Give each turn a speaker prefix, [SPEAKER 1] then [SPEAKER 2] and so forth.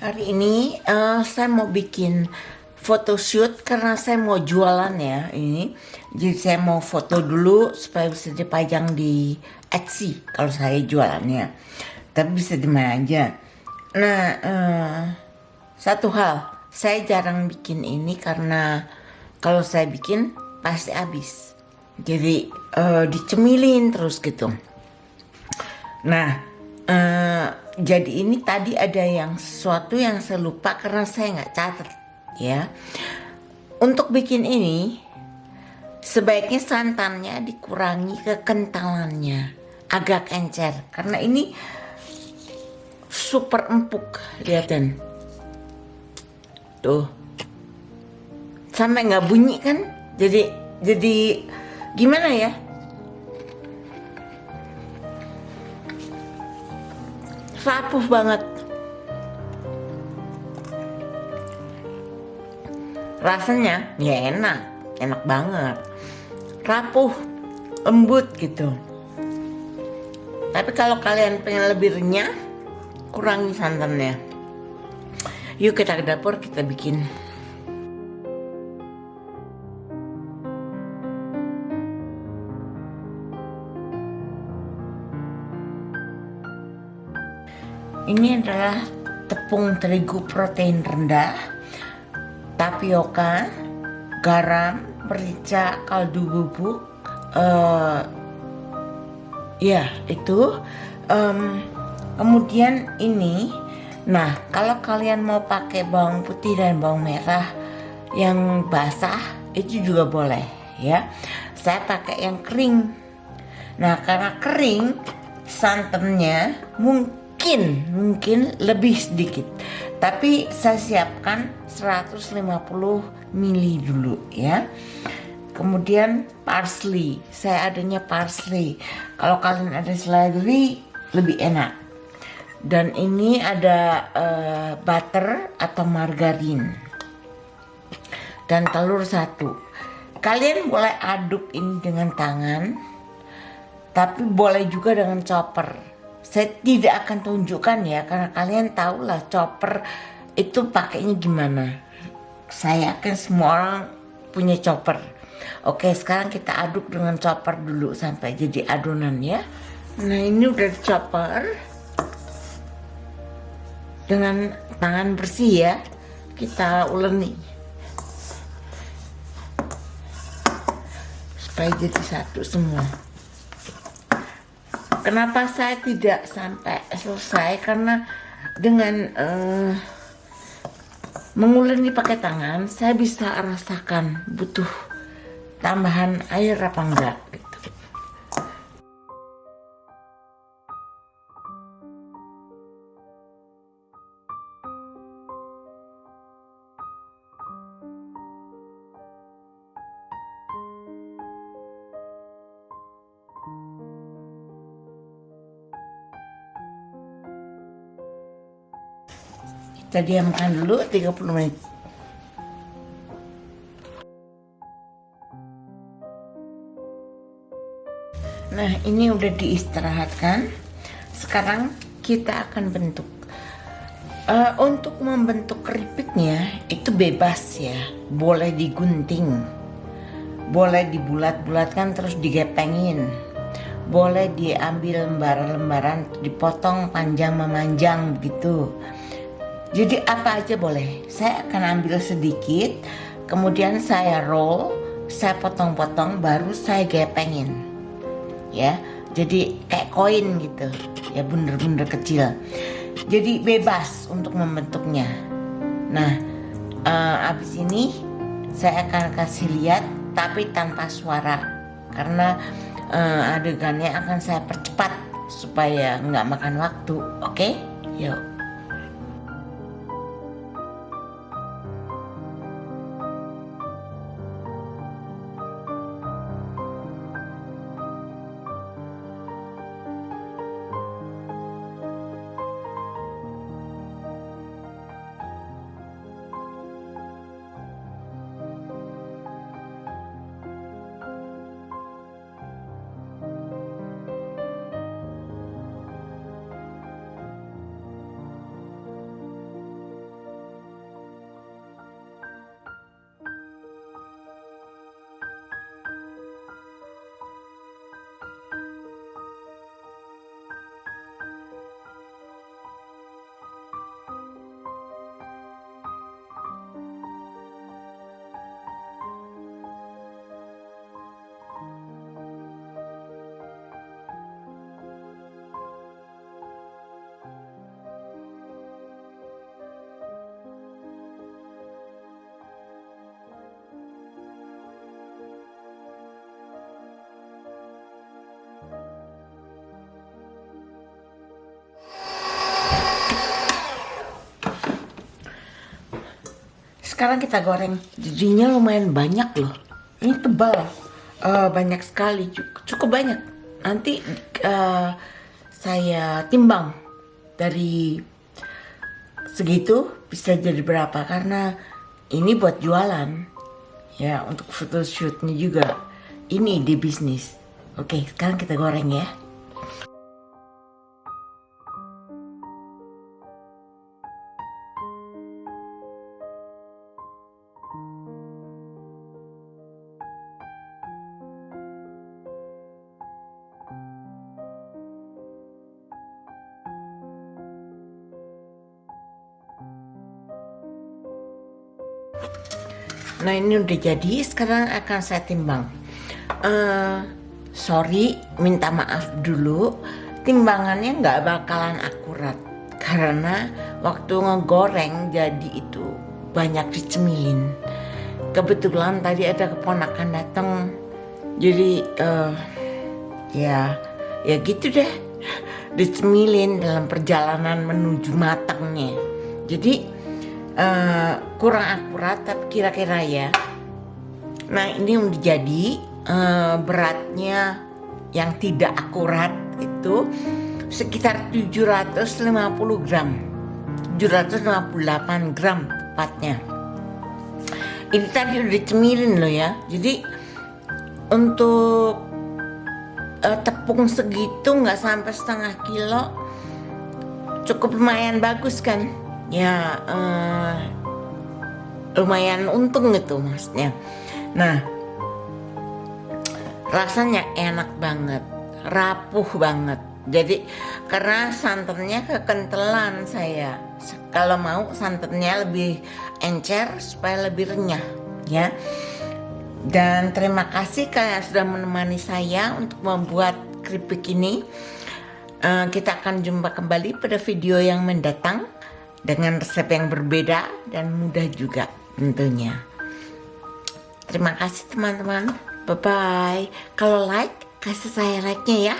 [SPEAKER 1] Hari ini saya mau bikin photoshoot karena saya mau jualan ya ini. Jadi saya mau foto dulu supaya bisa dipajang di Etsy kalau saya jualannya. Tapi bisa di mana aja. Nah, satu hal, saya jarang bikin ini karena kalau saya bikin pasti habis. Jadi dicemilin terus gitu. Nah, jadi ini tadi ada yang sesuatu yang saya lupa karena saya nggak catat ya. Untuk bikin ini sebaiknya santannya dikurangi kekentalannya, agak encer karena ini super empuk, lihatin tuh, sampai nggak bunyi kan? Jadi gimana ya? Rapuh banget. Rasanya ya enak banget. Rapuh, lembut gitu. Tapi kalau kalian pengen lebih renyah, kurangi santannya. Yuk kita ke dapur, kita bikin. Ini adalah tepung terigu protein rendah, tapioka, garam, merica, kaldu bubuk, ya itu. Kemudian ini, nah kalau kalian mau pakai bawang putih dan bawang merah yang basah itu juga boleh ya. Saya pakai yang kering. Nah karena kering, santannya mungkin lebih sedikit, tapi saya siapkan 150 ml dulu ya. Kemudian parsley, saya adanya parsley, kalau kalian ada seledri lebih enak. Dan ini ada butter atau margarin dan telur satu. Kalian boleh aduk ini dengan tangan, tapi boleh juga dengan chopper. Saya tidak akan tunjukkan ya, karena kalian tahu lah chopper itu pakainya gimana. Saya yakin semua orang punya chopper. Oke, sekarang kita aduk dengan chopper dulu sampai jadi adonan ya. Nah ini udah di chopper dengan tangan bersih ya. Kita uleni supaya jadi satu semua. Kenapa saya tidak sampai selesai? Karena dengan menguleni pakai tangan, saya bisa rasakan butuh tambahan air apa enggak gitu. Kita diamkan dulu 30 menit. Nah ini udah diistirahatkan. Sekarang kita akan bentuk. Untuk membentuk keripiknya itu bebas ya. Boleh digunting, boleh dibulat-bulatkan terus digepengin, boleh diambil lembaran-lembaran dipotong panjang memanjang begitu. Jadi apa aja boleh. Saya akan ambil sedikit, kemudian saya roll, saya potong-potong, baru saya gepengin. Ya, jadi kayak koin gitu. Ya bunder-bunder kecil. Jadi bebas untuk membentuknya. Nah, abis ini saya akan kasih lihat, tapi tanpa suara, karena adegannya akan saya percepat supaya nggak makan waktu. Oke, yuk. sekarang kita goreng. Jadinya lumayan banyak loh. Ini tebal, banyak sekali, cukup banyak. Nanti saya timbang dari segitu bisa jadi berapa, karena ini buat jualan ya, untuk photoshootnya juga. Ini ide bisnis. Oke, sekarang kita goreng ya. Nah, ini udah jadi, sekarang akan saya timbang. Sorry, minta maaf dulu, timbangannya nggak bakalan akurat karena waktu ngegoreng jadi itu banyak dicemilin. Kebetulan tadi ada keponakan datang, jadi ya gitu deh, dicemilin dalam perjalanan menuju matangnya. Jadi kurang akurat, tapi kira-kira ya. Nah, ini udah jadi. Beratnya yang tidak akurat itu sekitar 750 gram, 758 gram tepatnya. Ini tadi udah dicemilin loh ya. Jadi untuk tepung segitu nggak sampai setengah kilo, cukup lumayan bagus kan ya, lumayan untung gitu maksudnya. Nah, rasanya enak banget, rapuh banget. Jadi karena santannya kekentelan saya, kalau mau santannya lebih encer supaya lebih renyah ya. Dan terima kasih kalian sudah menemani saya untuk membuat keripik ini. Kita akan jumpa kembali pada video yang mendatang dengan resep yang berbeda dan mudah juga tentunya. Terima kasih teman-teman. Bye-bye. Kalau like, kasih saya like-nya ya.